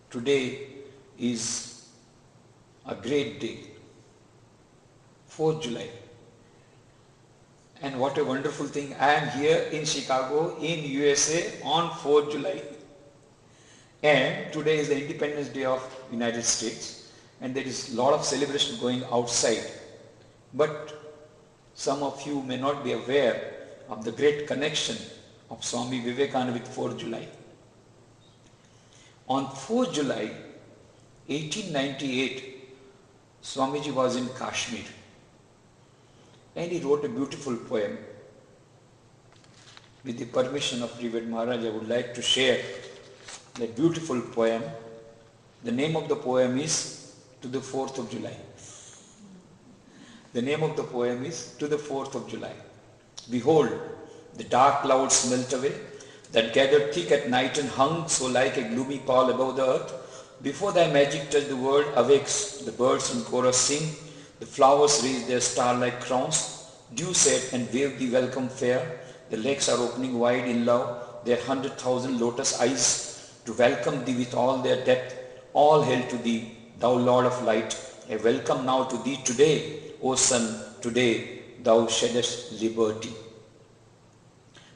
Today is a great day, 4th July. And what a wonderful thing. I am here in Chicago in USA on 4th July. And today is the Independence Day of United States. And there is a lot of celebration going outside. But some of you may not be aware of the great connection of Swami Vivekananda with 4th July. On 4th July 1898, Swamiji was in Kashmir and he wrote a beautiful poem. With the permission of Revered Maharaj, I would like to share that beautiful poem. The name of the poem is To the 4th of July. The name of the poem is To the 4th of July. Behold, the dark clouds melt away, that gathered thick at night and hung so like a gloomy pall above the earth. Before thy magic touch the world awakes, the birds in chorus sing, the flowers raise their star-like crowns, dew set and wave thee welcome fair, the lakes are opening wide in love, their 100,000 lotus eyes to welcome thee with all their depth. All hail to thee, thou Lord of light, a welcome now to thee today, O sun, today thou sheddest liberty.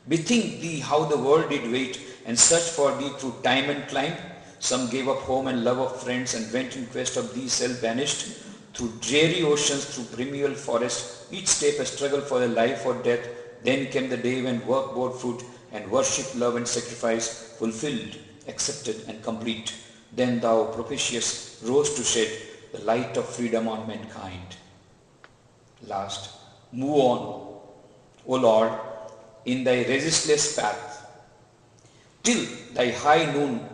Bethink thee how the world did wait and search for thee through time and clime. Some gave up home and love of friends and went in quest of thee self-banished. Through dreary oceans, through primeval forests, each step a struggle for their life or death. Then came the day when work bore fruit and worship, love and sacrifice fulfilled, accepted and complete. Then thou, propitious, rose to shed the light of freedom on mankind. Last, move on, O Lord, in thy resistless path, till thy high noon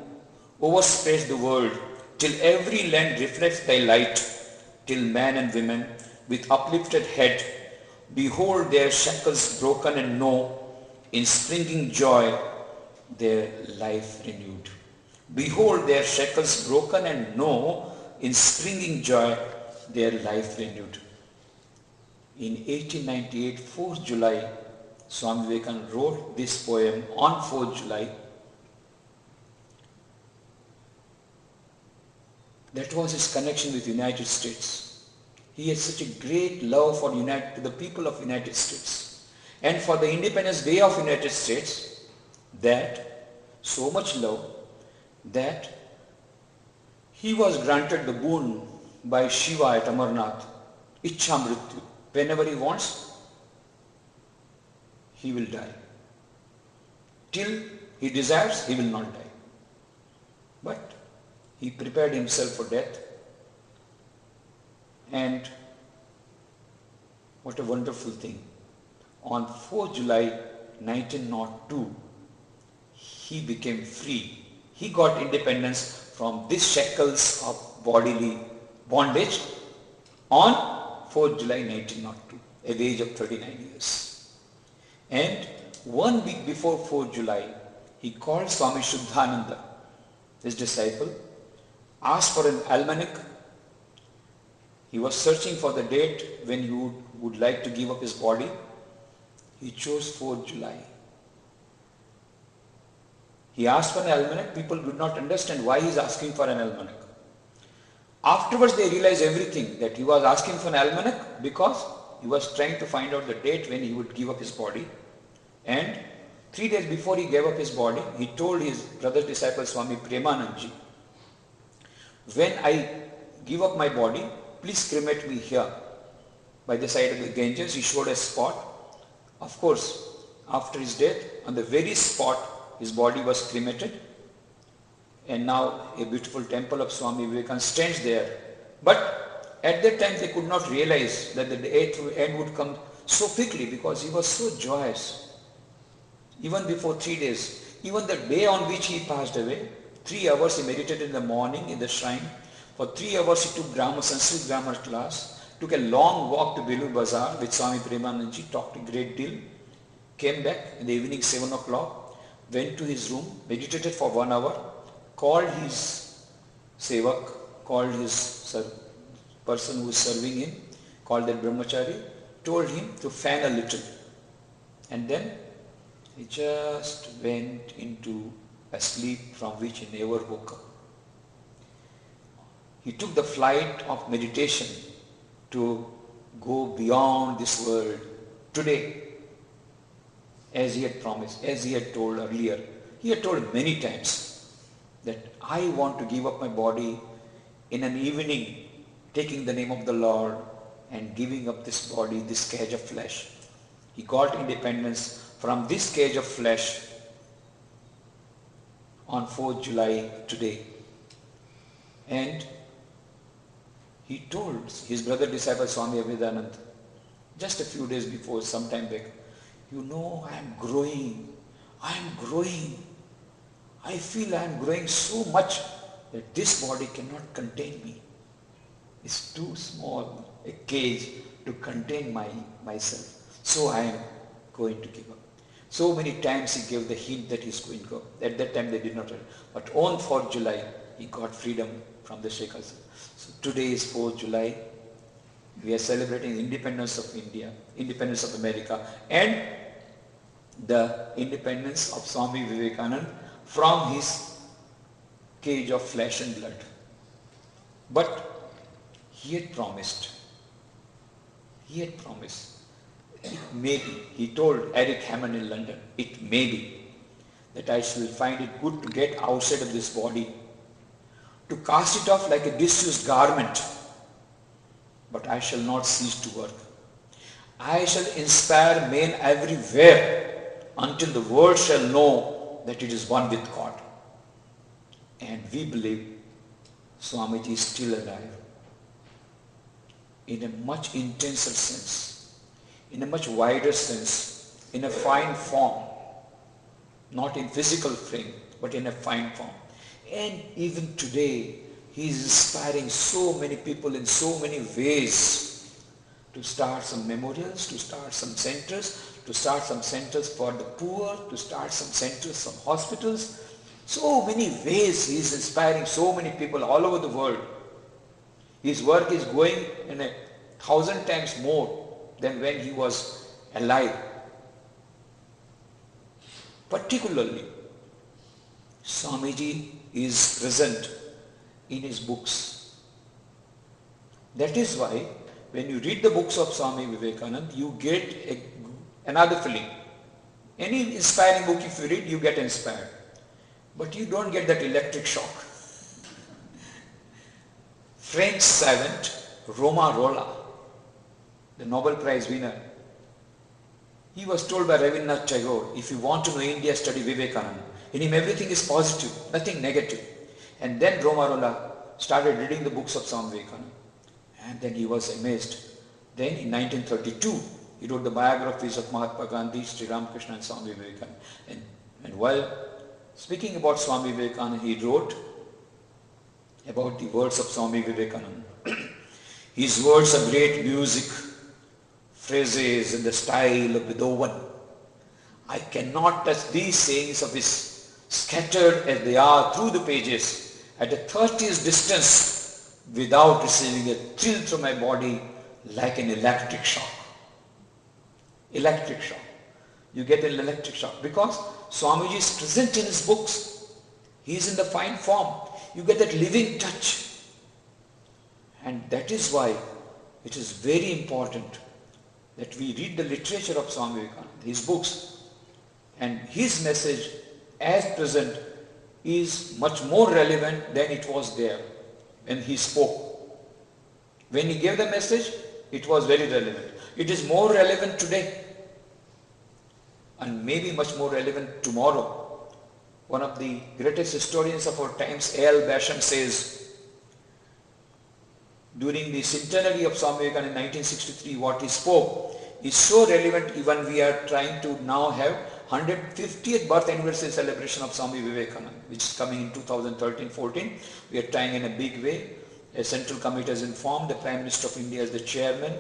overspreads the world, till every land reflects thy light, till men and women with uplifted head behold their shackles broken and know in springing joy their life renewed. Behold their shackles broken and know in springing joy their life renewed. In 1898, 4th July, Swami Vivekananda wrote this poem on 4th July. That was his connection with United States. He had such a great love for the people of United States and for the Independence Day of United States, that so much love that he was granted the boon by Shiva at Amarnath, Ichha Mrityu. Whenever he wants, he will die. Till he desires, he will not die. But he prepared himself for death. And what a wonderful thing. On 4th July 1902, he became free. He got independence from these shackles of bodily bondage on 4th July 1902, at the age of 39 years. And 1 week before 4th July, he called Swami Shuddhananda, his disciple, asked for an almanac. He was searching for the date when he would like to give up his body. He chose 4th July. He asked for an almanac. People did not understand why he is asking for an almanac. Afterwards they realized everything, that he was asking for an almanac because he was trying to find out the date when he would give up his body. And 3 days before he gave up his body, he told his brother's disciple Swami Premanandji, when I give up my body, please cremate me here by the side of the Ganges. He showed a spot. Of course, after his death, on the very spot his body was cremated, and now a beautiful temple of Swami Vivekananda stands there. But at that time they could not realize that the end would come so quickly, because he was so joyous. Even before 3 days, even the day on which he passed away, 3 hours he meditated in the morning in the shrine. For 3 hours he took Sanskrit grammar class, took a long walk to Belur Bazaar with Swami Premanandji, talked a great deal, came back in the evening 7 o'clock, went to his room, meditated for 1 hour, called his sevak, called his person who was serving him, called the brahmachari, told him to fan a little. And then he just went into a sleep from which he never woke up. he took the flight of meditation to go beyond this world today, as he had promised, as he had told earlier. He had told many times that I want to give up my body in an evening, taking the name of the Lord and giving up this body, this cage of flesh. He got independence from this cage of flesh on 4th July today. And he told his brother disciple Swami Abhedanand just a few days before, some time back, you know, I am growing. I feel I am growing so much that this body cannot contain me. It's too small a cage to contain myself. So I am going to give up. So many times he gave the hint that he's going to go. At that time they did not. But on 4th July, he got freedom from the shackles. So today is 4th July. We are celebrating the independence of India, independence of America, and the independence of Swami Vivekananda from his cage of flesh and blood. But he had promised. It may be, he told Eric Hammond in London, it may be that I shall find it good to get outside of this body, to cast it off like a disused garment, but I shall not cease to work. I shall inspire men everywhere until the world shall know that it is one with God. And we believe Swamiji is still alive in a much intenser sense, in a much wider sense, in a fine form, not in physical frame, but in a fine form. And even today, he is inspiring so many people in so many ways to start some memorials, to start some centers, for the poor, to start some centers, some hospitals. So many ways he is inspiring so many people all over the world. His work is going in 1,000 times more than when he was alive. Particularly, Swamiji is present in his books. That is why when you read the books of Swami Vivekananda, you get another feeling. Any inspiring book if you read, you get inspired. But you don't get that electric shock. French savant Romarola, the Nobel Prize winner, he was told by Rabindranath Tagore, if you want to know India, study Vivekananda. In him everything is positive, nothing negative. And then Romarola started reading the books of Swami Vivekananda. And then he was amazed. Then in 1932, he wrote the biographies of Mahatma Gandhi, Sri Ramakrishna and Swami Vivekananda. And while speaking about Swami Vivekananda, he wrote about the words of Swami Vivekananda. His words are great music, phrases in the style of Beethoven. I cannot touch these sayings of his, scattered as they are through the pages, at a 30's distance, without receiving a thrill through my body like an electric shock. Electric shock. You get an electric shock because Swamiji is present in his books. He is in the fine form. You get that living touch. And that is why it is very important that we read the literature of Swami Vivekananda, his books, and his message as present is much more relevant than it was there when he spoke. When he gave the message, it was very relevant. It is more relevant today and maybe much more relevant tomorrow. One of the greatest historians of our times, A.L. Basham, says, during the centenary of Swami Vivekananda in 1963, what he spoke is so relevant even we are trying to now have 150th birth anniversary celebration of Swami Vivekananda, which is coming in 2013-14. We are trying in a big way. A central committee has informed the Prime Minister of India as the chairman.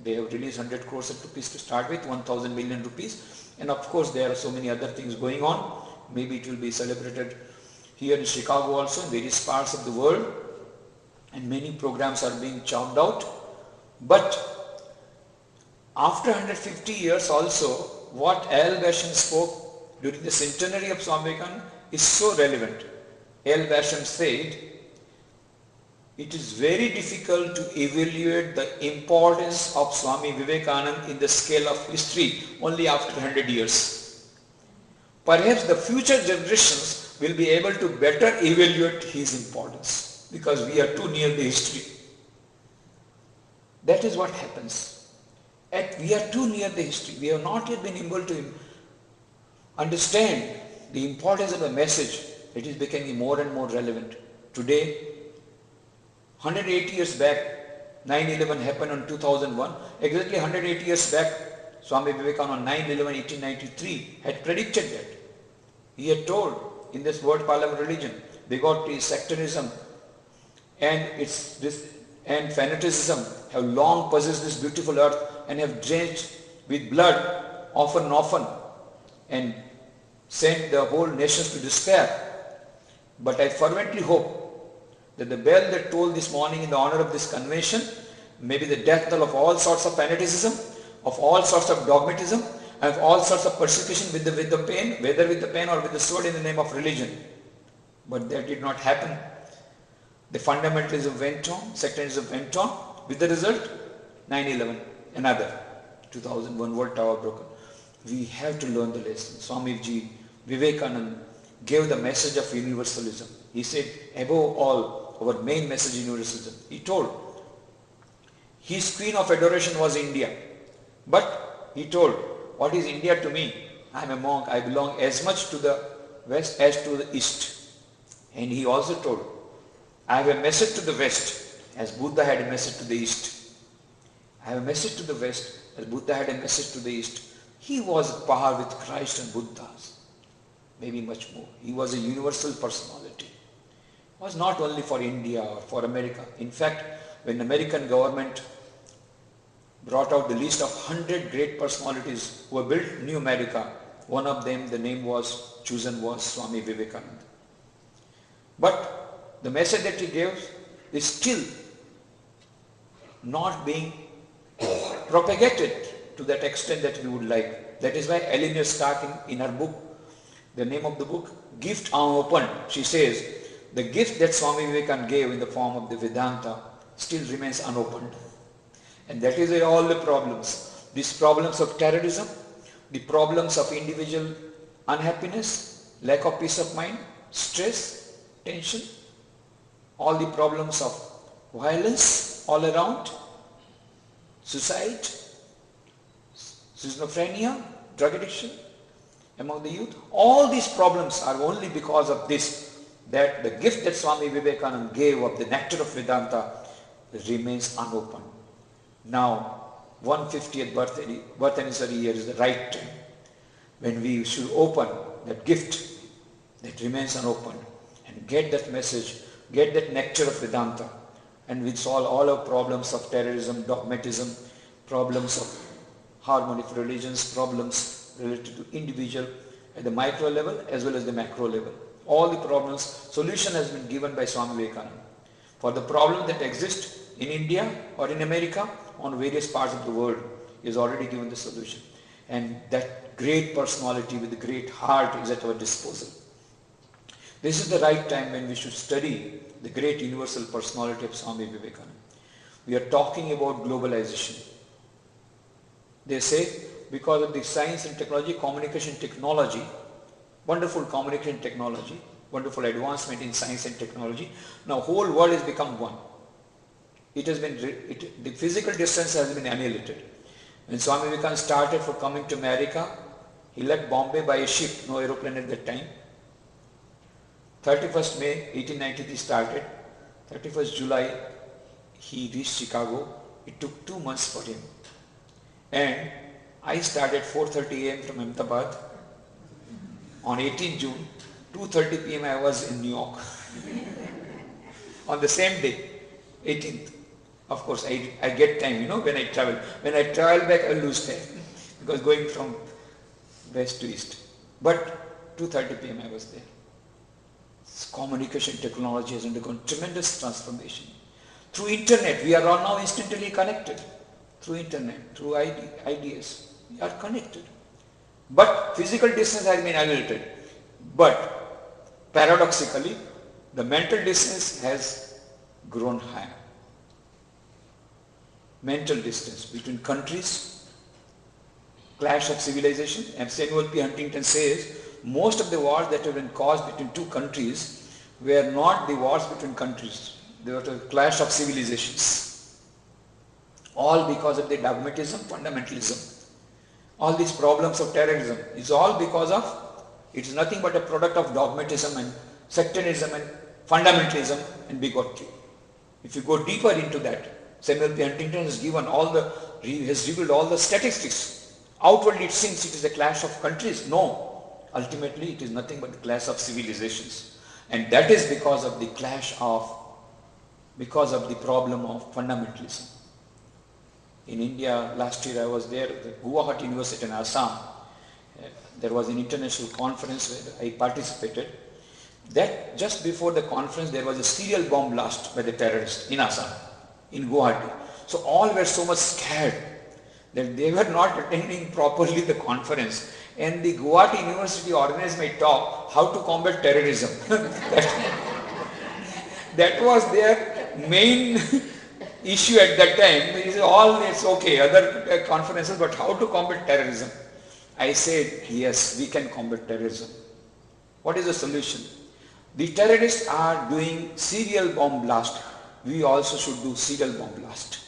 They have released 100 crores of rupees to start with, 1,000 million rupees. And of course there are so many other things going on. Maybe it will be celebrated here in Chicago also, in various parts of the world. And many programs are being chopped out. But after 150 years also, what A.L. Basham spoke during the centenary of Swami Vivekananda is so relevant. A.L. Basham said, it is very difficult to evaluate the importance of Swami Vivekananda in the scale of history only after 100 years. Perhaps the future generations will be able to better evaluate his importance because we are too near the history. That is what happens. We are too near the history. We have not yet been able to understand the importance of the message. It is becoming more and more relevant. Today, 108 years back, 9/11 happened on 2001. Exactly 108 years back, Swami Vivekananda on 9/11/1893 had predicted that. He had told in this word called religion, bigotry, sectarism, and fanaticism have long possessed this beautiful earth and have drenched with blood often and often and sent the whole nations to despair. But I fervently hope that the bell that tolled this morning in the honor of this convention may be the death knell of all sorts of fanaticism, of all sorts of dogmatism, and of all sorts of persecution with the pen, whether with the pen or with the sword in the name of religion. But that did not happen. The fundamentalism went on, sectarianism went on, with the result 9/11, another 2001 World Tower broken. We have to learn the lesson. Swamiji Vivekananda gave the message of universalism. He said, above all, our main message is universalism. He told, his queen of adoration was India. But he told, what is India to me? I am a monk. I belong as much to the west as to the east. And he also told, I have a message to the west as Buddha had a message to the east. I have a message to the west as Buddha had a message to the east. He was par with Christ and Buddhas, maybe much more. He was a universal personality. It was not only for India or for America. In fact, when the American government brought out the list of 100 great personalities who have built New America, one of them, the name was chosen was Swami Vivekananda. But the message that he gave is still not being propagated to that extent that we would like. That is why Eleanor Stark in her book, the name of the book, Gift Unopened, she says, the gift that Swami Vivekananda gave in the form of the Vedanta still remains unopened. And that is where all the problems, these problems of terrorism, the problems of individual unhappiness, lack of peace of mind, stress, tension, all the problems of violence all around, suicide, schizophrenia, drug addiction among the youth, all these problems are only because of this, that the gift that Swami Vivekananda gave of the nectar of Vedanta remains unopened. Now, 150th birth anniversary year is the right time when we should open that gift that remains unopened and get that message, get that nectar of Vedanta, and we solve all our problems of terrorism, dogmatism, problems of harmony of religions, problems related to individual at the micro level as well as the macro level. All the problems, solution has been given by Swami Vivekananda. For the problem that exists in India or in America, on various parts of the world, is already given the solution. And that great personality with the great heart is at our disposal. This is the right time when we should study the great universal personality of Swami Vivekananda. We are talking about globalization. They say because of the science and technology, communication technology, wonderful communication technology, wonderful advancement in science and technology, now whole world has become one. It has been, the physical distance has been annihilated. When Swami Vivekananda started for coming to America, he left Bombay by a ship, no aeroplane at that time. 31st May 1893 started, 31st July he reached Chicago. It took 2 months for him. And I started 4:30 a.m. from Ahmedabad. On 18 June, 2:30 p.m. I was in New York. On the same day, 18th. Of course, I get time, when I travel. When I travel back, I lose time because going from west to east. But 2:30 p.m. I was there. Communication technology has undergone tremendous transformation. Through internet, we are all now instantly connected. Through internet, through ideas, we are connected. But physical distance has been annihilated. But paradoxically, the mental distance has grown higher. Mental distance between countries, clash of civilization. And Samuel P. Huntington says most of the wars that have been caused between two countries were not the wars between countries. They were a clash of civilizations. All because of the dogmatism, fundamentalism. All these problems of terrorism is all because of, it is nothing but a product of dogmatism and sectarianism and fundamentalism and bigotry. If you go deeper into that, Samuel P. Huntington has given has revealed all the statistics. Outwardly it seems it is a clash of countries. No, ultimately it is nothing but a clash of civilizations. And that is because of the problem of fundamentalism. In India, last year I was there, the Guwahati University in Assam. There was an international conference where I participated. That just before the conference there was a serial bomb blast by the terrorists in Assam, in Guwahati. So all were so much scared that they were not attending properly the conference. And the Guwahati University organized my talk, how to combat terrorism. that was their main issue at that time. It's okay, other conferences, but how to combat terrorism? I said, yes, we can combat terrorism. What is the solution? The terrorists are doing serial bomb blast. We also should do serial bomb blast.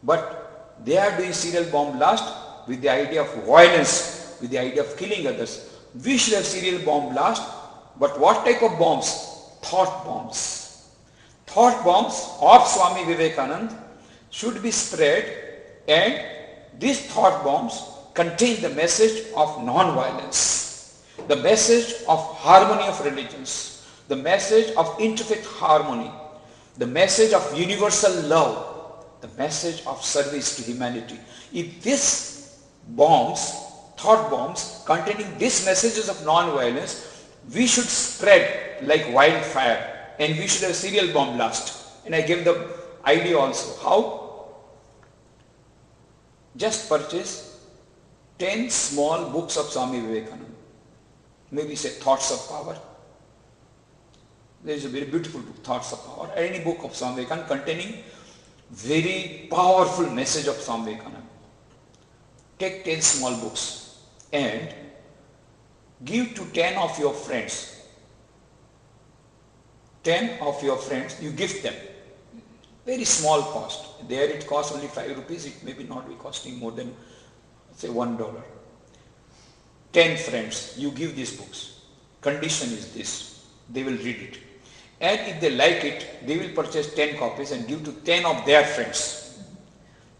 But they are doing serial bomb blast with the idea of violence, with the idea of killing others. We should have serial bomb blast, but what type of bombs? Thought bombs. Thought bombs of Swami Vivekananda should be spread, and these thought bombs contain the message of non-violence, the message of harmony of religions, the message of interfaith harmony, the message of universal love, the message of service to humanity. If these bombs, thought bombs containing these messages of non-violence, we should spread like wildfire, and we should have serial bomb blast. And I gave the idea also. How? Just purchase 10 small books of Swami Vivekananda. Maybe say Thoughts of Power. There is a very beautiful book, Thoughts of Power. Any book of Swami Vivekananda containing very powerful message of Swami Vivekananda. Take 10 small books and give to 10 of your friends. 10 of your friends, you gift them. Very small cost. There it costs only 5 rupees. It may be not be costing more than, say, $1. 10 friends, you give these books. Condition is this. They will read it. And if they like it, they will purchase 10 copies and give to 10 of their friends.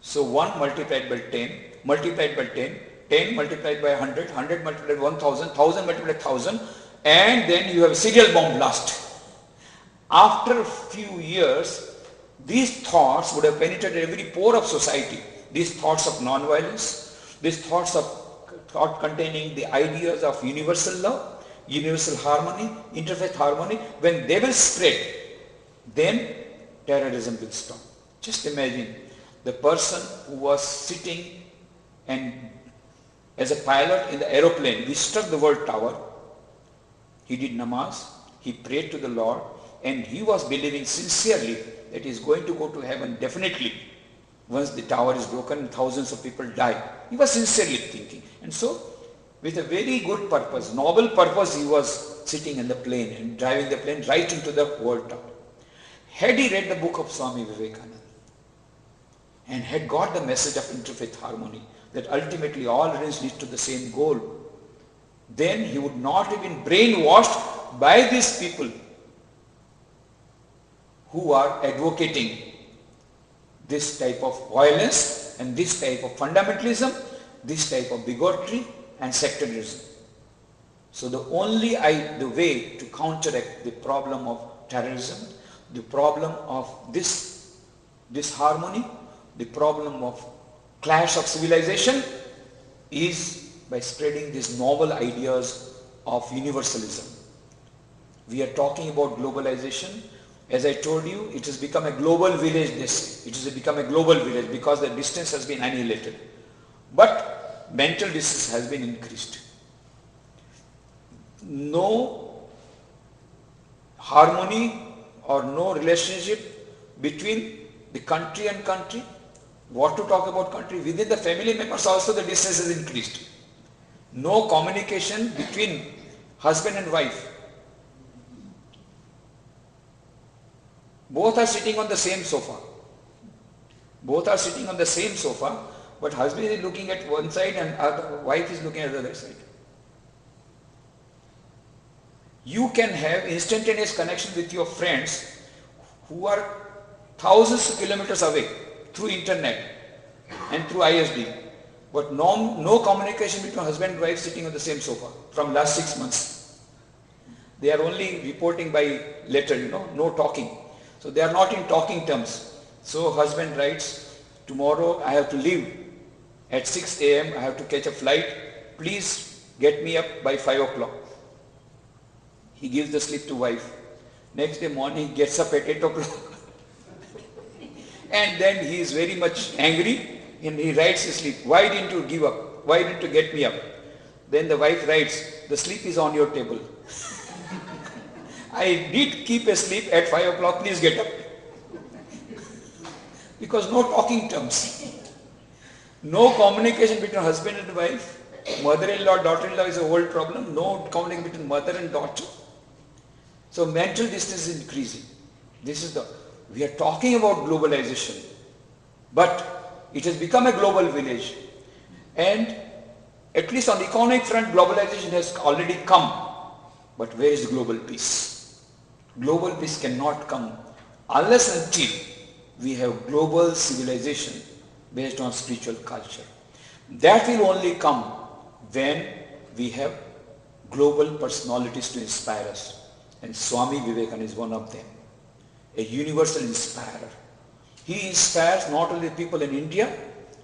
So 1 multiplied by 10, multiplied by 10, 10 multiplied by 100, 100 multiplied by 1000, 1000 multiplied by 1000, and then you have a serial bomb blast. After a few years, these thoughts would have penetrated every pore of society. These thoughts of non-violence, these thought containing the ideas of universal love, universal harmony, interfaith harmony. When they will spread, then terrorism will stop. Just imagine the person who was sitting and as a pilot in the aeroplane, we struck the world tower. He did namaz, he prayed to the Lord, and he was believing sincerely that he is going to go to heaven definitely once the tower is broken and thousands of people die. He was sincerely thinking. And so, with a very good purpose, noble purpose, he was sitting in the plane and driving the plane right into the world tower. Had he read the book of Swami Vivekananda and had got the message of interfaith harmony, that ultimately all rains lead to the same goal, then he would not have been brainwashed by these people who are advocating this type of violence and this type of fundamentalism, this type of bigotry and sectarianism. So the way to counteract the problem of terrorism, the problem of disharmony, the problem of clash of civilization is by spreading these novel ideas of universalism. We are talking about globalization. As I told you, it has become a global village, it has become a global village because the distance has been annihilated. But mental distance has been increased. No harmony or no relationship between the country and country. What to talk about country? Within the family members also the distance has increased. No communication between husband and wife. Both are sitting on the same sofa. Both are sitting on the same sofa, but husband is looking at one side and wife is looking at the other side. You can have instantaneous connection with your friends who are thousands of kilometers away through internet and through ISD, but no communication between husband and wife sitting on the same sofa from last 6 months. They are only reporting by letter, no talking. So they are not in talking terms. So husband writes, tomorrow I have to leave at 6 a.m. I have to catch a flight. Please get me up by 5 o'clock. He gives the slip to wife. Next day morning he gets up at 8 o'clock. And then he is very much angry and he writes his slip. Why didn't you give up? Why didn't you get me up? Then the wife writes, the slip is on your table. I did keep a sleep at 5 o'clock, please get up. Because no talking terms. No communication between husband and wife. Mother-in-law, daughter-in-law is a old problem. No communication between mother and daughter. So mental distance is increasing. We are talking about globalization. But it has become a global village. And at least on the economic front, globalization has already come. But where is global peace? Global peace cannot come unless and until we have global civilization based on spiritual culture. That will only come when we have global personalities to inspire us. And Swami Vivekananda is one of them, a universal inspirer. He inspires not only people in India,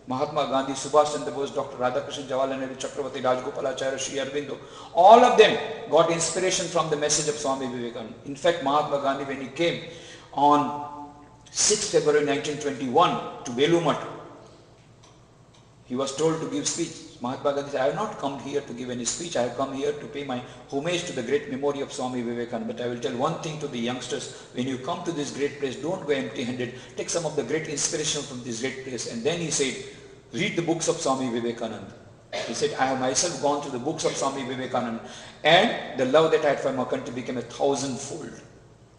Mahatma Gandhi, Subhash Chandra Bose, Dr. Radhakrishnan, Jawaharlal Nehru, Chakravarti, Rajgopalacharya, Sri Aurobindo, all of them got inspiration from the message of Swami Vivekananda. In fact, Mahatma Gandhi, when he came on 6th February 1921 to Velumat, he was told to give speech. Mahatma Gandhi said, I have not come here to give any speech. I have come here to pay my homage to the great memory of Swami Vivekananda. But I will tell one thing to the youngsters. When you come to this great place, don't go empty-handed. Take some of the great inspiration from this great place. And then he said, read the books of Swami Vivekananda. He said, I have myself gone to the books of Swami Vivekananda. And the love that I had for my country became 1,000-fold.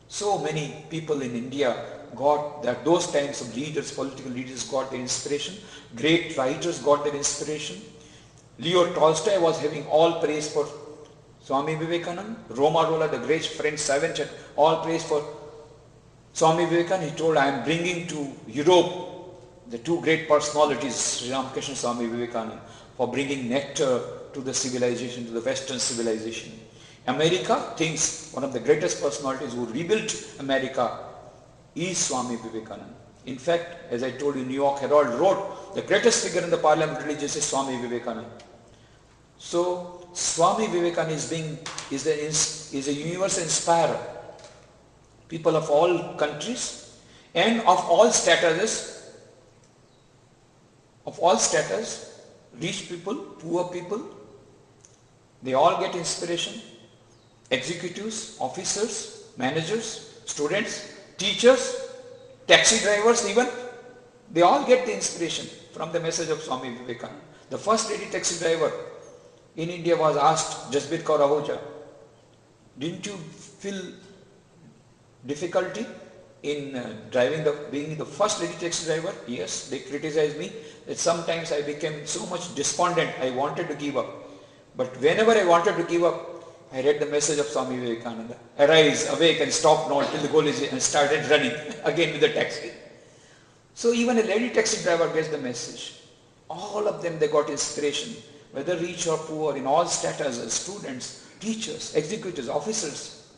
So many people in India got that, those times of leaders, political leaders got their inspiration. Great writers got their inspiration. Leo Tolstoy was having all praise for Swami Vivekananda. Roma Rolla, the great French savant, had all praise for Swami Vivekananda. He told, I am bringing to Europe the two great personalities, Sri Ramakrishna and Swami Vivekananda, for bringing nectar to the civilization, to the Western civilization. America thinks one of the greatest personalities who rebuilt America is Swami Vivekananda. In fact, as I told you, New York Herald wrote, the greatest figure in the parliament religious is Swami Vivekananda. So, Swami Vivekananda is a universal inspirer. People of all countries and of all statuses, rich people, poor people, they all get inspiration. Executives, officers, managers, students, teachers, taxi drivers even, they all get the inspiration from the message of Swami Vivekananda. The first lady taxi driver in India was asked, Jasbir Kaur Ahuja, didn't you feel difficulty in being the first lady taxi driver? Yes, they criticized me that sometimes I became so much despondent, I wanted to give up. But whenever I wanted to give up, I read the message of Swami Vivekananda. Arise, awake and stop not till the goal is, and started running again with the taxi. So even a lady taxi driver gets the message. All of them, they got inspiration, whether rich or poor, in all status, students, teachers, executives, officers.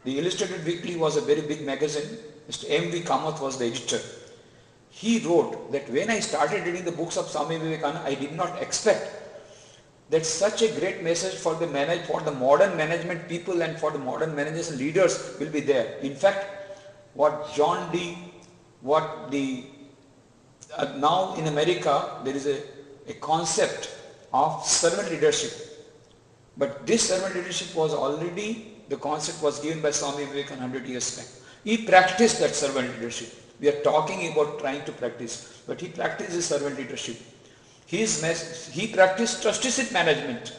The Illustrated Weekly was a very big magazine. Mr. M.V. Kamath was the editor. He wrote that when I started reading the books of Swami Vivekananda, I did not expect that such a great message for the modern management people and for the modern managers and leaders will be there. In fact, now in America, there is a concept of servant leadership. But this servant leadership was already the concept was given by Swami Vivekananda 100 years back. He practiced that servant leadership. We are talking about trying to practice, but he practiced his servant leadership. He practiced trusteeship management.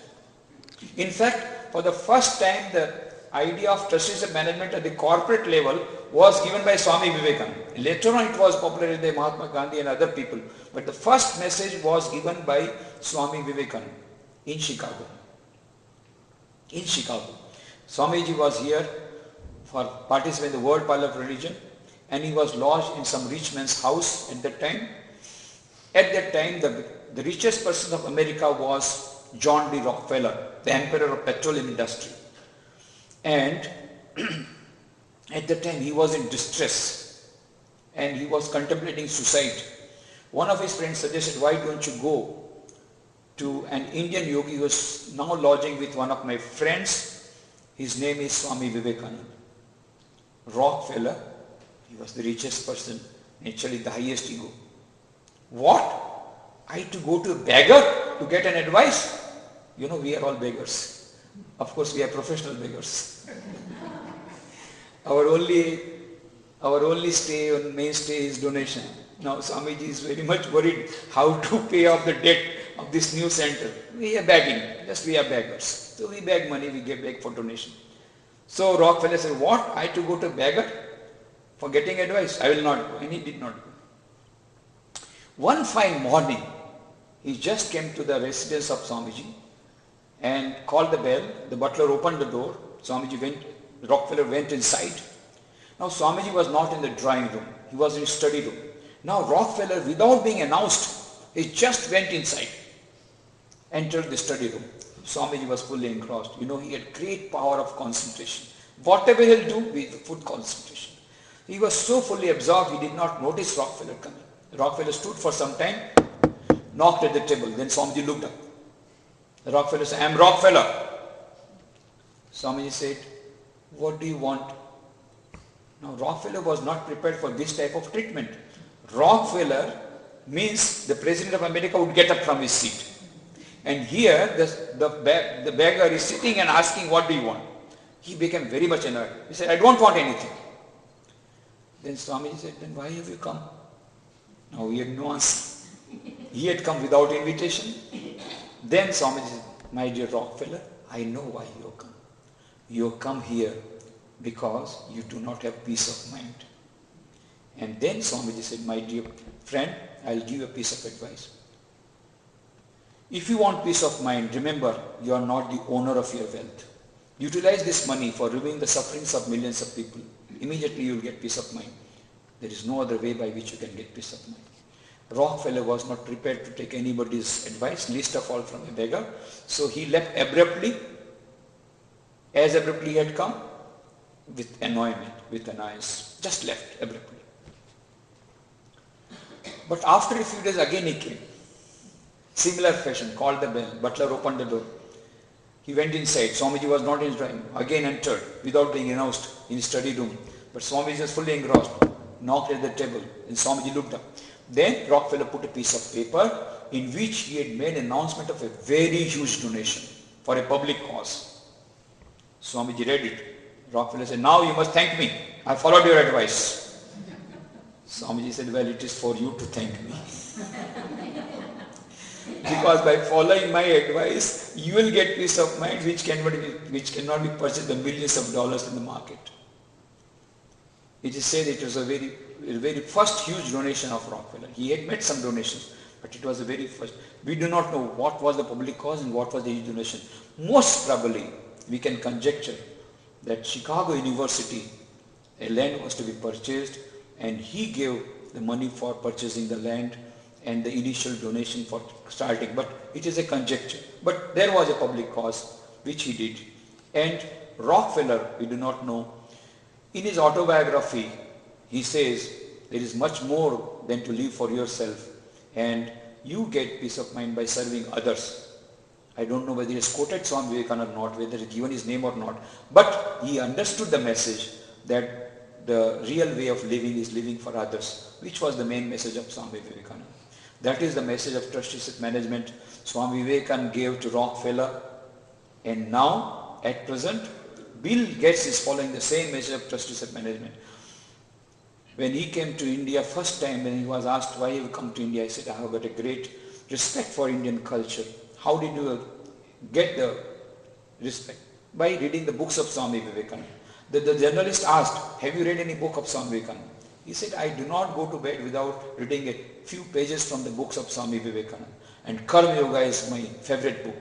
In fact, for the first time, the idea of trusteeship management at the corporate level was given by Swami Vivekananda. Later on, it was popularized by Mahatma Gandhi and other people. But the first message was given by Swami Vivekananda in Chicago. In Chicago. Swamiji was here for participating in the World Parliament of Religion, and he was lodged in some rich man's house at that time. At that time, the richest person of America was John D. Rockefeller, the emperor of petroleum industry. And at that time, he was in distress and he was contemplating suicide. One of his friends suggested, why don't you go to an Indian yogi who is now lodging with one of my friends. His name is Swami Vivekananda. Rockefeller, he was the richest person, naturally the highest ego. What? I to go to a beggar to get an advice? You know, we are all beggars. Of course, we are professional beggars. Our only mainstay is donation. Now, Swamiji is very much worried how to pay off the debt of this new center. We are begging, just we are beggars. So we beg money, we beg for donation. So Rockefeller said, what? I to go to a beggar for getting advice? I will not go. And he did not go. One fine morning, he just came to the residence of Swamiji and called the bell. The butler opened the door. Rockefeller went inside. Now Swamiji was not in the drawing room. He was in his study room. Now Rockefeller, without being announced, he just went inside, entered the study room. Swamiji was fully engrossed. You know, he had great power of concentration. Whatever he'll do with full concentration. He was so fully absorbed, he did not notice Rockefeller coming. Rockefeller stood for some time, knocked at the table. Then Swamiji looked up. Rockefeller said, I am Rockefeller. Swamiji said, what do you want? Now Rockefeller was not prepared for this type of treatment. Rockefeller means the President of America would get up from his seat. And here the beggar is sitting and asking, what do you want? He became very much annoyed. He said, I don't want anything. Then Swamiji said, then why have you come? Now he had no answer. He had come without invitation. Then Swamiji said, my dear Rockefeller, I know why you have come. You have come here because you do not have peace of mind. And then Swamiji said, my dear friend, I'll give you a piece of advice. If you want peace of mind, remember, you are not the owner of your wealth. Utilize this money for removing the sufferings of millions of people. Immediately you will get peace of mind. There is no other way by which you can get peace of mind. Rockefeller was not prepared to take anybody's advice, least of all from a beggar. So he left abruptly, as abruptly he had come, with annoyance, with annoyance. Just left abruptly. But after a few days again he came. Similar fashion, called the bell. Butler opened the door. He went inside. Swamiji was not in his drawing room. Again entered without being announced in his study room. But Swamiji was fully engrossed. Knocked at the table. And Swamiji looked up. Then Rockefeller put a piece of paper in which he had made an announcement of a very huge donation for a public cause. Swamiji read it. Rockefeller said, now you must thank me. I followed your advice. Swamiji said, well, it is for you to thank me. Because by following my advice, you will get peace of mind which cannot be purchased by millions of dollars in the market. It is said it was a very first huge donation of Rockefeller. He had made some donations, but it was the very first. We do not know what was the public cause and what was the huge donation. Most probably, we can conjecture that Chicago University, a land was to be purchased, and he gave the money for purchasing the land and the initial donation for starting. But it is a conjecture. But there was a public cause which he did. And Rockefeller, we do not know. In his autobiography, he says, there is much more than to live for yourself, and you get peace of mind by serving others. I don't know whether he has quoted Swami Vivekananda or not, whether he has given his name or not, but he understood the message that the real way of living is living for others, which was the main message of Swami Vivekananda. That is the message of trusteeship management Swami Vivekananda gave to Rockefeller, and now at present Bill Gates is following the same measure of trustees of management. When he came to India first time, when he was asked why you come to India, I said, I have got a great respect for Indian culture. How did you get the respect? By reading the books of Swami Vivekananda. The journalist asked, have you read any book of Swami Vivekananda? He said, I do not go to bed without reading a few pages from the books of Swami Vivekananda. And Karma Yoga is my favorite book.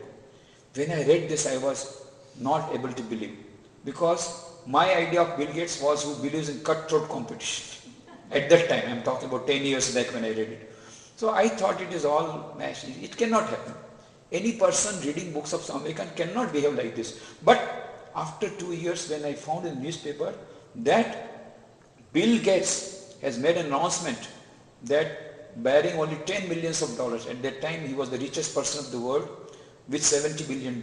When I read this, I was not able to believe. Because my idea of Bill Gates was who believes in cutthroat competition. At that time, I am talking about 10 years back when I read it. So I thought it is all mash. It cannot happen. Any person reading books of Swami Vivekananda cannot behave like this. But after 2 years, when I found in the newspaper that Bill Gates has made an announcement that bearing only $10 million, at that time he was the richest person of the world with $70 billion.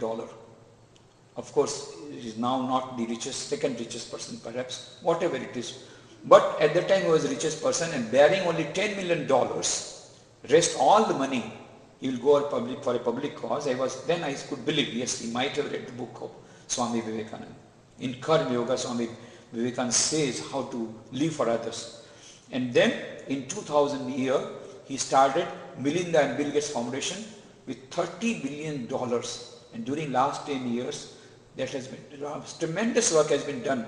Of course, he is now not the richest, second richest person perhaps, whatever it is. But at that time he was the richest person, and bearing only $10 million, rest all the money, he will go for a public cause. Then I could believe, yes, he might have read the book of Swami Vivekananda. In Karma Yoga, Swami Vivekananda says how to live for others. And then in 2000 year, he started Melinda and Bill Gates Foundation with $30 billion. And during last 10 years, that has been, tremendous work has been done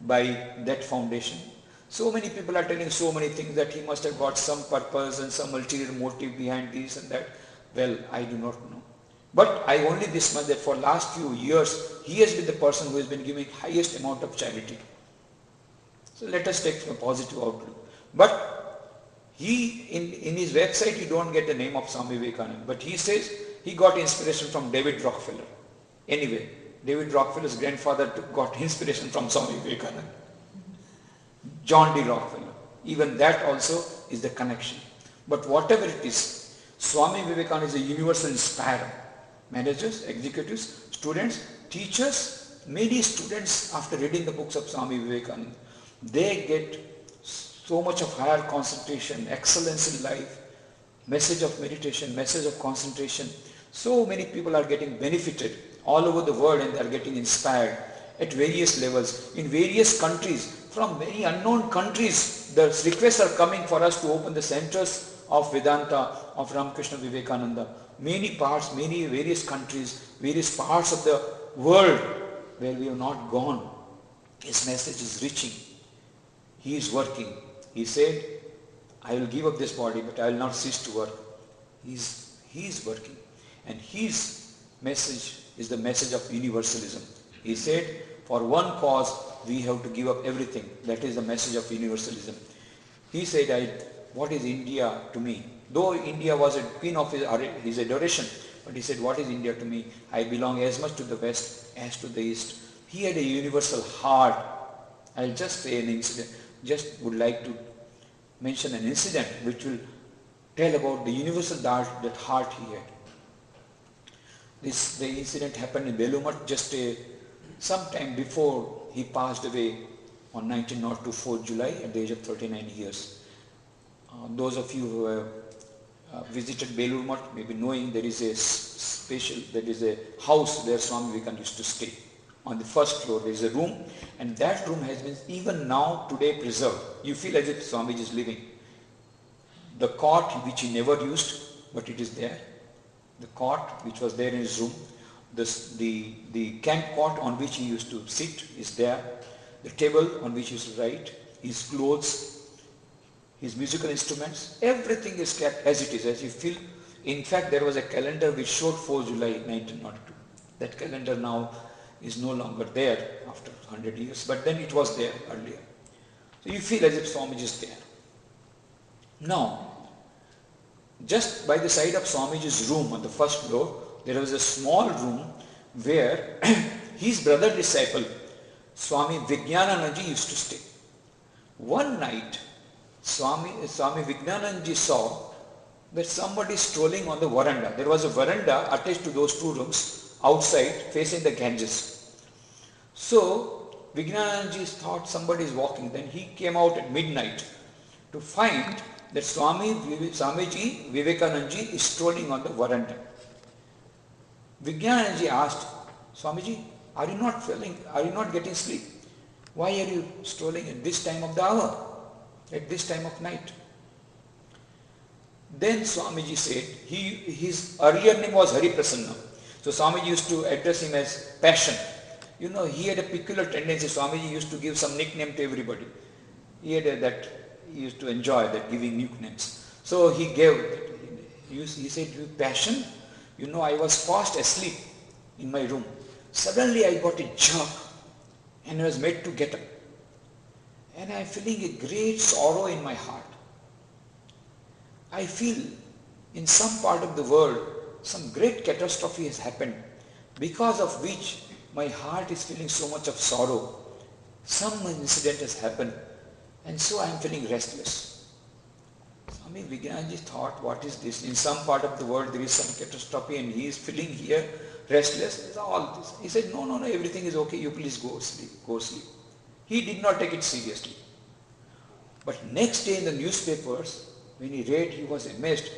by that foundation. So many people are telling so many things that he must have got some purpose and some ulterior motive behind this and that. Well, I do not know. But I only this much that for last few years, he has been the person who has been giving highest amount of charity. So let us take a positive outlook. But he, in his website, you don't get the name of Swami Vivekananda. But he says he got inspiration from David Rockefeller. Anyway, David Rockefeller's grandfather got inspiration from Swami Vivekananda. John D. Rockefeller. Even that also is the connection. But whatever it is, Swami Vivekananda is a universal inspirer. Managers, executives, students, teachers, many students after reading the books of Swami Vivekananda, they get so much of higher concentration, excellence in life, message of meditation, message of concentration. So many people are getting benefited all over the world, and they are getting inspired at various levels, in various countries. From many unknown countries, the requests are coming for us to open the centers of Vedanta, of Ramakrishna Vivekananda. Many parts, many various countries, various parts of the world where we have not gone. His message is reaching. He is working. He said, I will give up this body, but I will not cease to work. He is working. And his message is the message of universalism. He said, for one cause, we have to give up everything. That is the message of universalism. He said, what is India to me? Though India was a queen of his adoration, but he said, what is India to me? I belong as much to the West as to the East. He had a universal heart. I'll just say an incident. Just would like to mention an incident which will tell about the universal that heart he had. The incident happened in Belur just some time before he passed away on 1902 4th July at the age of 39 years. Those of you who have visited Belur Math may be knowing there is a house where Swami Vivekananda used to stay. On the first floor there is a room, and that room has been even now today preserved. You feel as if Swamiji is living. The cot which he never used, but it is there. The cot which was there in his room. The camp cot on which he used to sit is there. The table on which he used to write, his clothes, his musical instruments, everything is kept as it is, as you feel. In fact, there was a calendar which showed 4 July 1902. That calendar now is no longer there after 100 years, but then it was there earlier. So you feel as if Swamiji is there. Now, just by the side of Swamiji's room on the first floor, there was a small room where his brother disciple, Swami Vijnananandji, used to stay. One night, Swami Vijnananandji saw that somebody is strolling on the veranda. There was a veranda attached to those two rooms outside facing the Ganges. So Vijnananandji thought somebody is walking. Then he came out at midnight to find that Swamiji Vivekanandji is strolling on the veranda. Vijnananandji asked, Swamiji, Are you not are you not getting sleep? Why are you strolling at this time of the hour, at this time of night? Then Swamiji said, his earlier name was Hari Prasanna. So Swamiji used to address him as Passion. You know, he had a peculiar tendency. Swamiji used to give some nickname to everybody. He used to enjoy that, giving nicknames. So he gave, he said, Passion, you know, I was fast asleep in my room. Suddenly I got a jerk and I was made to get up. And I am feeling a great sorrow in my heart. I feel in some part of the world some great catastrophe has happened, because of which my heart is feeling so much of sorrow. Some incident has happened and so I am feeling restless. Swami Vijnanaji thought, what is this? In some part of the world there is some catastrophe and he is feeling here restless. All this. He said, no, everything is okay, you please go sleep. He did not take it seriously. But next day in the newspapers, when he read, he was amazed.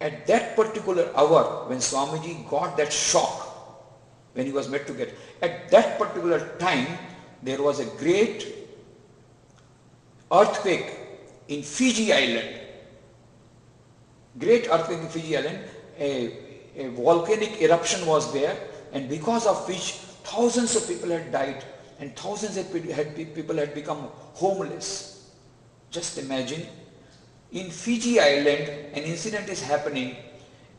At that particular hour, when Swamiji got that shock, when he was made to get, at that particular time, there was a great earthquake in Fiji Island. Great earthquake in Fiji Island. A volcanic eruption was there, and because of which thousands of people had died and thousands of people had become homeless. Just imagine, in Fiji Island an incident is happening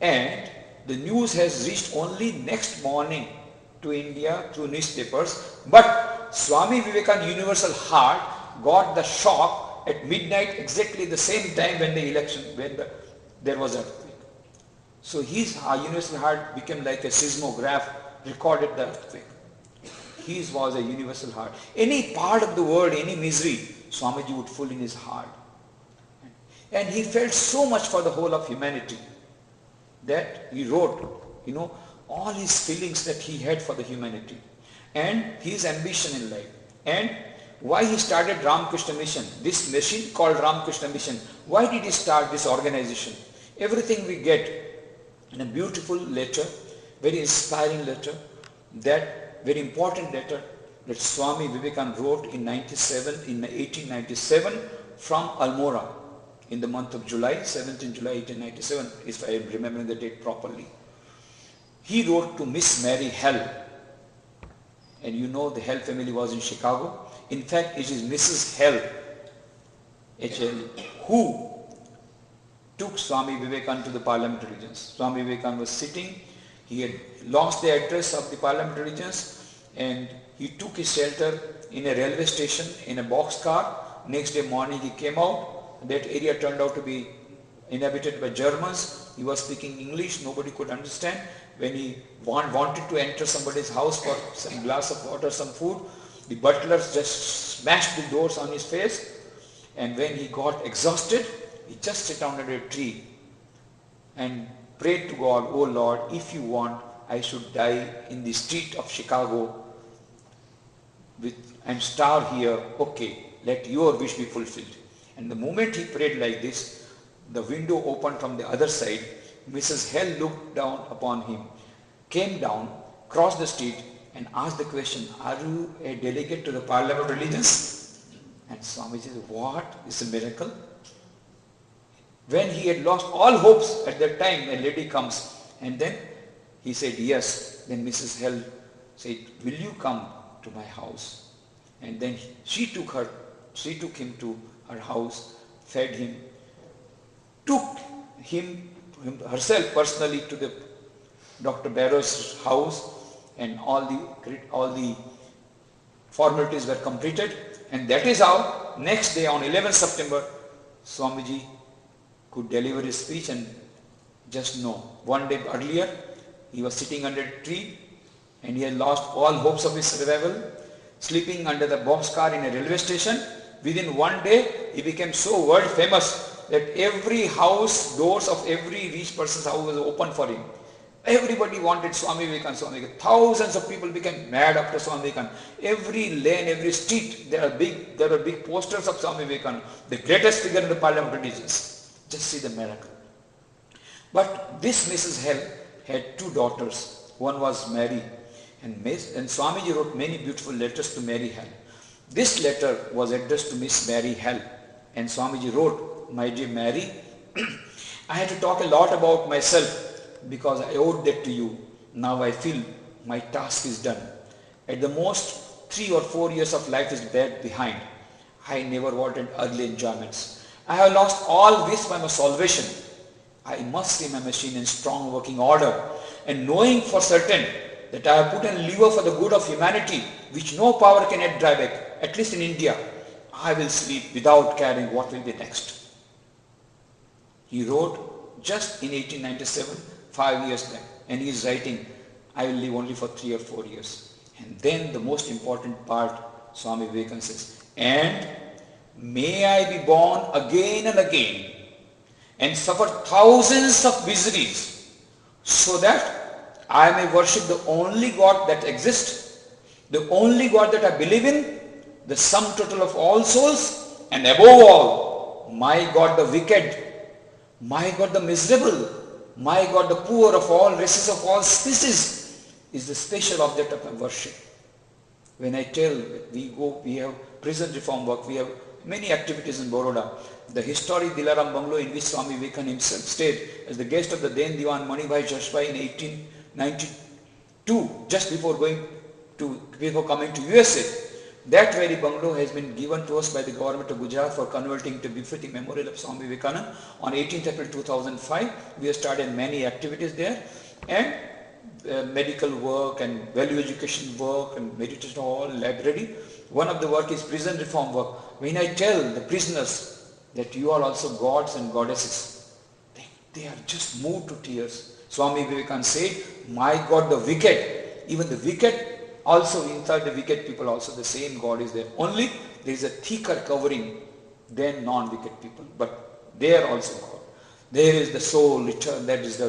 and the news has reached only next morning to India through newspapers, but Swami Vivekananda Universal Heart got the shock at midnight, exactly the same time when there was earthquake. So his Universal Heart became like a seismograph, recorded the earthquake. His was a universal heart. Any part of the world, any misery, Swamiji would feel in his heart. And he felt so much for the whole of humanity that he wrote, all his feelings that he had for the humanity and his ambition in life. And why he started Ramakrishna Mission, this machine called Ramakrishna Mission. Why did he start this organization? Everything we get in a beautiful letter, very inspiring letter, that very important letter that Swami Vivekananda wrote in 1897 from Almora in the month of July, 17 July 1897, if I am remembering the date properly. He wrote to Miss Mary Hell, and you know the Hell family was in Chicago. In fact, it is Mrs. Hell, H-L, who took Swami Vivekananda to the Parliamentary Regents. Swami Vivekananda was sitting, he had lost the address of the Parliamentary Regents and he took his shelter in a railway station in a boxcar. Next day morning he came out. That area turned out to be inhabited by Germans. He was speaking English, nobody could understand. When he wanted to enter somebody's house for some glass of water, some food, the butlers just smashed the doors on his face, and when he got exhausted, he just sat down under a tree and prayed to God, "Oh Lord, if you want, I should die in the street of Chicago and starve here. Okay, let your wish be fulfilled." And the moment he prayed like this, the window opened from the other side. Mrs. Hell looked down upon him, came down, crossed the street and asked the question, "Are you a delegate to the Parliament of Religions?" And Swami said, "What? It's a miracle." When he had lost all hopes at that time, a lady comes and then he said, "Yes." Then Mrs. Hell said, "Will you come to my house?" And then she took him to her house, fed him, took him herself personally to the Dr. Barrow's house, and all the formalities were completed. And that is how next day on 11th September, Swamiji could deliver his speech. And just know, one day earlier, he was sitting under a tree and he had lost all hopes of his survival, sleeping under the boxcar in a railway station. Within one day, he became so world famous that every house, doors of every rich person's house was open for him. Everybody wanted Swami Vivekananda. Thousands of people became mad after Swami Vivekananda. Every lane, every street, there were big posters of Swami Vivekananda, the greatest figure in the Parliament of Religions. Just see the miracle. But this Mrs. Hell had two daughters. One was Mary. And Swamiji wrote many beautiful letters to Mary Hall. This letter was addressed to Miss Mary Hall, and Swamiji wrote, "My dear Mary, I had to talk a lot about myself because I owed that to you. Now I feel my task is done. At the most, 3 or 4 years of life is back behind. I never wanted earthly enjoyments. I have lost all wish by my salvation. I must see my machine in strong working order, and knowing for certain that I have put a lever for the good of humanity, which no power can yet drive back, at least in India, I will sleep without caring what will be next." He wrote just in 1897, 5 years back, and he is writing, "I will live only for 3 or 4 years." And then the most important part, Swami Vivekananda says, "And may I be born again and again and suffer thousands of miseries so that I may worship the only God that exists, the only God that I believe in, the sum total of all souls, and above all, my God the wicked, my God the miserable, my God the poor of all races of all species is the special object of my worship." When I tell that we have prison reform work, we have many activities in Baroda. The historic Dilaram Bungalow in which Swami Vivekananda himself stayed as the guest of the then Diwan Manibhai Jashbhai in 1892, just before coming to USA. That very bungalow has been given to us by the government of Gujarat for converting to befitting memorial of Swami Vivekananda. On 18th April 2005, we have started many activities there, and medical work and value education work and meditation hall, library. One of the work is prison reform work. When I tell the prisoners that you are also gods and goddesses, they are just moved to tears. Swami Vivekananda said, "My God the wicked," even the wicked also, inside the wicked people also the same God is there. Only there is a thicker covering than non-wicked people, but they are also God. There is the soul, eternal, that is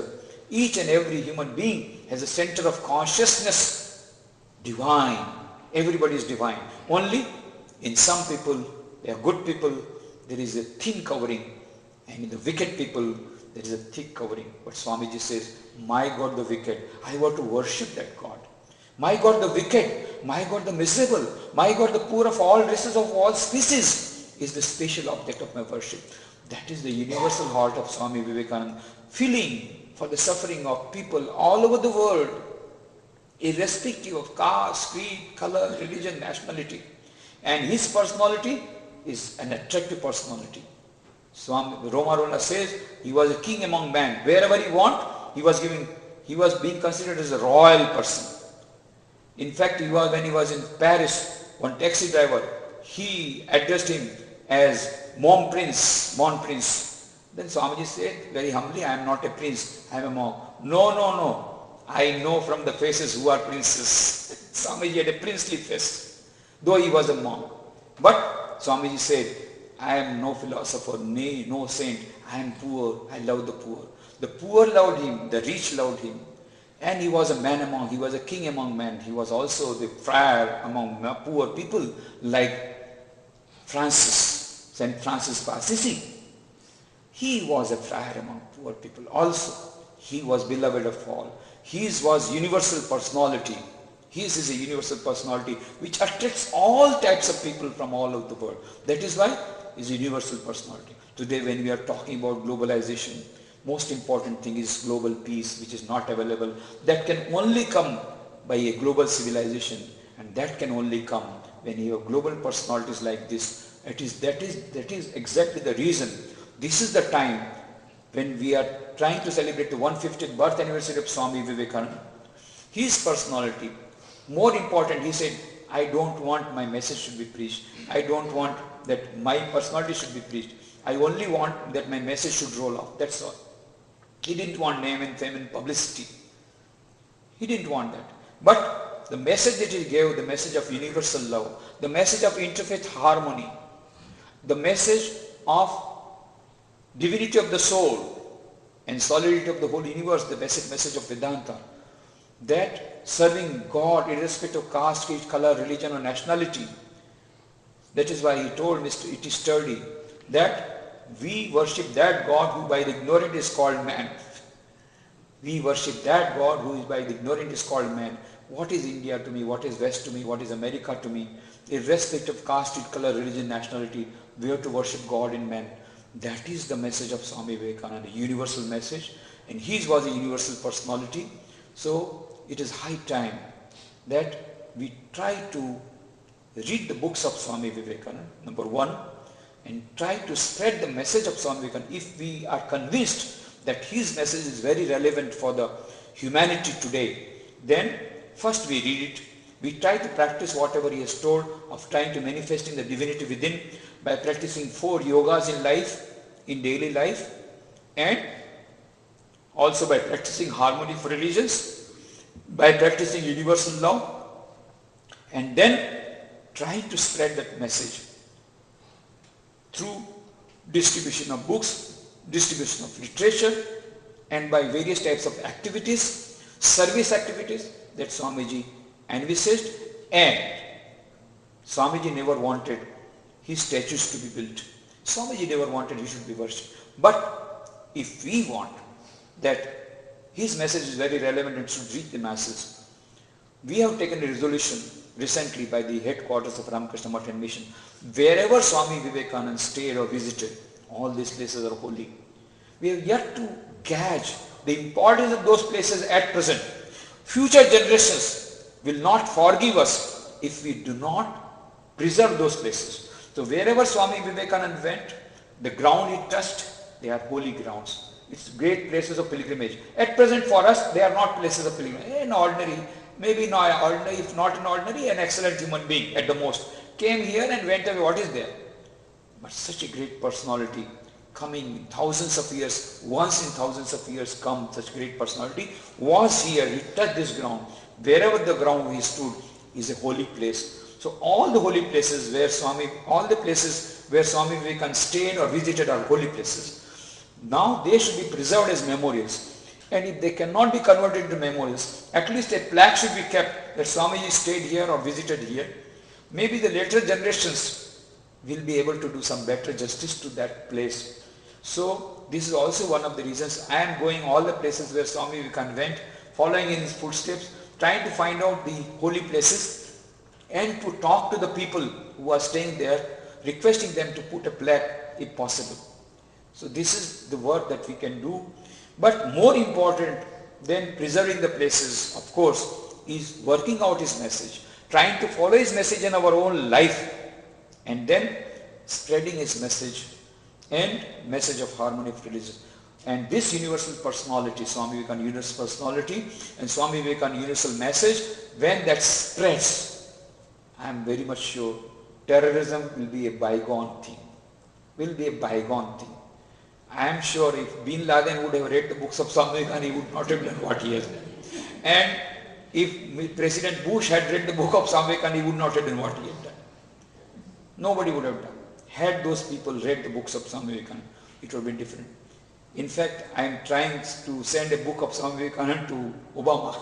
each and every human being has a center of consciousness, divine. Everybody is divine. Only in some people, they are good people, there is a thin covering, and in the wicked people, there is a thick covering. But Swamiji says, "My God the wicked, I want to worship that God. My God the wicked, my God the miserable, my God the poor of all races of all species is the special object of my worship." That is the universal heart of Swami Vivekananda, feeling for the suffering of people all over the world, irrespective of caste, creed, color, religion, nationality. And his personality is an attractive personality. Swami Romarola says he was a king among men. Wherever he went, he was being considered as a royal person. In fact, when he was in Paris, one taxi driver, he addressed him as Mon Prince, Mon Prince. Then Swamiji said very humbly, "I am not a prince, I am a monk." No. I know from the faces who are princes. Swamiji had a princely face, though he was a monk. But Swamiji said, "I am no philosopher, nay, no saint. I am poor. I love the poor." The poor loved him, the rich loved him. And he was a king among men. He was also the friar among poor people like Saint Francis of Assisi. He was a friar among poor people also. He was beloved of all. His was universal personality. His is a universal personality which attracts all types of people from all over the world. That is why is a universal personality. Today when we are talking about globalization, most important thing is global peace, which is not available. That can only come by a global civilization, and that can only come when you have global personalities like this. That is exactly the reason. This is the time when we are trying to celebrate the 150th birth anniversary of Swami Vivekananda. His personality, more important, he said, "I don't want my message should be preached. I don't want that my personality should be preached. I only want that my message should roll off. That's all." He didn't want name and fame and publicity. He didn't want that. But the message that he gave, the message of universal love, the message of interfaith harmony, the message of divinity of the soul and solidity of the whole universe, the basic message of Vedanta, that serving God irrespective of caste, creed, color, religion or nationality. That is why he told Mr. E.T. Sturdy that we worship that God who by the ignorant is called man. We worship that God who is by the ignorant is called man. what is India to me, what is West to me, what is America to me, irrespective of caste, creed, color, religion, nationality, we have to worship God in man. That is the message of Swami Vivekananda, the universal message, and he was a universal personality. So it is high time that we try to read the books of Swami Vivekananda, number one, and try to spread the message of Swami Vivekananda. If we are convinced that his message is very relevant for the humanity today, then first we read it. We try to practice whatever he has told of trying to manifesting the divinity within by practicing 4 yogas in life, in daily life, and also by practicing harmony for religions, by practicing universal law, and then try to spread that message through distribution of books, distribution of literature, and by various types of activities, service activities that Swamiji envisaged. And Swamiji never wanted his statues to be built. Swamiji never wanted he should be worshipped. But if we want that his message is very relevant and should reach the masses, we have taken a resolution recently by the headquarters of Ramakrishna Math and Mission. Wherever Swami Vivekananda stayed or visited, all these places are holy. We have yet to gauge the importance of those places at present. Future generations will not forgive us if we do not preserve those places. So wherever Swami Vivekananda went, the ground he touched, they are holy grounds. It's great places of pilgrimage. At present for us, they are not places of pilgrimage. An ordinary, maybe not ordinary, if not an ordinary, an excellent human being at the most, came here and went away. What is there? But such a great personality coming in thousands of years, once in thousands of years come such great personality, was here, he touched this ground. Wherever the ground he stood is a holy place. So all the holy places where all the places where Swami Vivekananda stayed or visited are holy places. Now they should be preserved as memorials. And if they cannot be converted into memorials, at least a plaque should be kept that Swamiji stayed here or visited here. Maybe the later generations will be able to do some better justice to that place. So this is also one of the reasons I am going all the places where Swami Vivekananda went, following in his footsteps, trying to find out the holy places and to talk to the people who are staying there, requesting them to put a plaque if possible. So this is the work that we can do. But more important than preserving the places, of course, is working out his message, trying to follow his message in our own life, and then spreading his message and message of harmony of religion. And this universal personality, Swami Vivekananda universal personality and Swami Vivekananda universal message, when that spreads, I am very much sure terrorism will be a bygone thing. Will be a bygone thing. I am sure if Bin Laden would have read the books of Swami Vivekananda, he would not have done what he has done. And if President Bush had read the book of Swami Vivekananda, he would not have done what he had done. Nobody would have done. Had those people read the books of Swami Vivekananda, it would have been different. In fact, I am trying to send a book of Swami Vivekananda to Obama.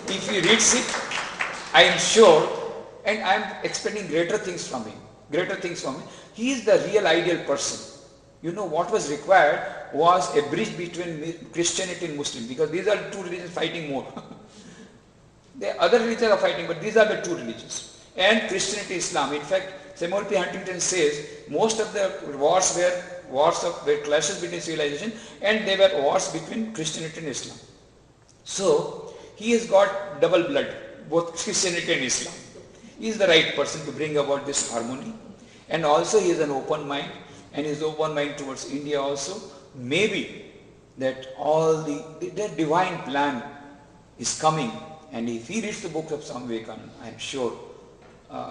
If he reads it, I am sure, and I am expecting greater things from him. Greater things from him. He is the real ideal person. You know, what was required was a bridge between Christianity and Muslim, because these are the two religions fighting more. The other religions are fighting, but these are the two religions. And Christianity, Islam. In fact, Samuel P. Huntington says most of the wars were clashes between civilization, and they were wars between Christianity and Islam. So he has got double blood, both Christianity and Islam. He is the right person to bring about this harmony, and also he has an open mind, and his open mind towards India also. Maybe that all the divine plan is coming, and if he reads the book of Swami Vivekananda, I am sure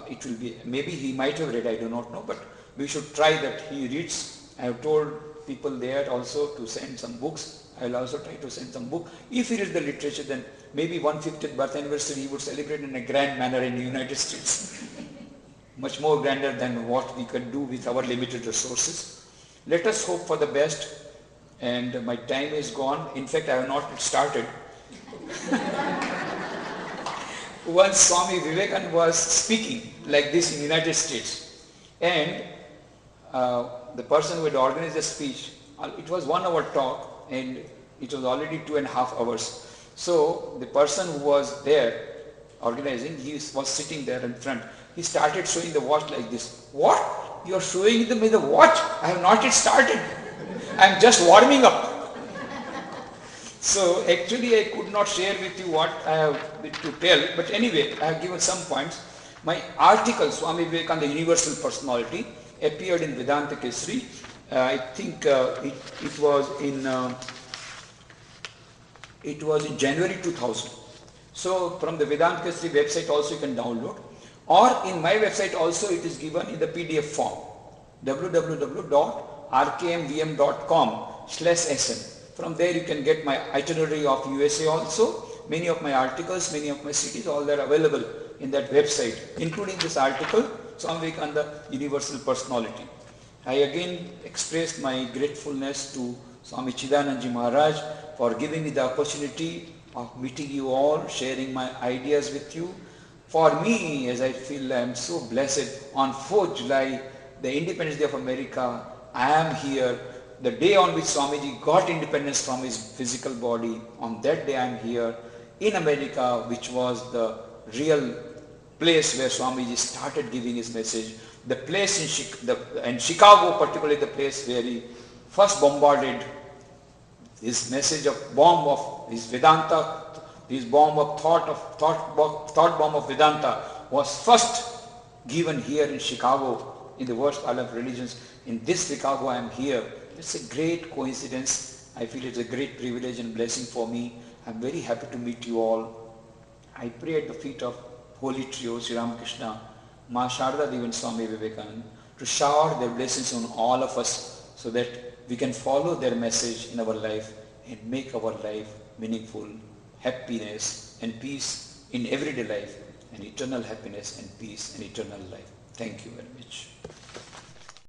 it will be, maybe he might have read, I do not know, but we should try that he reads. I have told people there also to send some books. I will also try to send some book. If he reads the literature, then maybe 150th birth anniversary he would celebrate in a grand manner in the United States. Much more grander than what we can do with our limited resources. Let us hope for the best. And my time is gone. In fact, I have not started. Once Swami Vivekananda was speaking like this in the United States, and the person who had organized the speech, it was 1 hour talk, and it was already 2.5 hours. So the person who was there organizing, he was sitting there in front. He started showing the watch like this. What? You are showing me the watch? I have not yet started. I am just warming up. So actually I could not share with you what I have to tell, but anyway, I have given some points. My article, Swami Vivekananda, the Universal Personality, appeared in Vedanta Kesari. I think it was in January 2000. So from the Vedanta Kesari website also you can download, or in my website also it is given in the PDF form, www.rkmvm.com/sn. From there you can get my itinerary of USA also, many of my articles, many of my cities, all that are available in that website, including this article, Swami Vivekananda, Universal Personality. I again expressed my gratefulness to Swami Chidanandaji Maharaj for giving me the opportunity of meeting you all, sharing my ideas with you. For me, as I feel I am so blessed, on 4th July, the Independence Day of America, I am here. The day on which Swamiji got independence from his physical body, on that day I am here in America, which was the real place where Swamiji started giving his message. The place in Chicago, particularly the place where he first bombarded his message of bomb of his Vedanta, his bomb of thought bomb of Vedanta was first given here in Chicago, in the worst island of religions. In this Chicago I am here. It's a great coincidence. I feel it's a great privilege and blessing for me. I'm very happy to meet you all. I pray at the feet of Holy Trio, Sri Ramakrishna, Ma Sharda Devi and Swami Vivekananda to shower their blessings on all of us so that we can follow their message in our life and make our life meaningful, happiness and peace in everyday life, and eternal happiness and peace and eternal life. Thank you very much.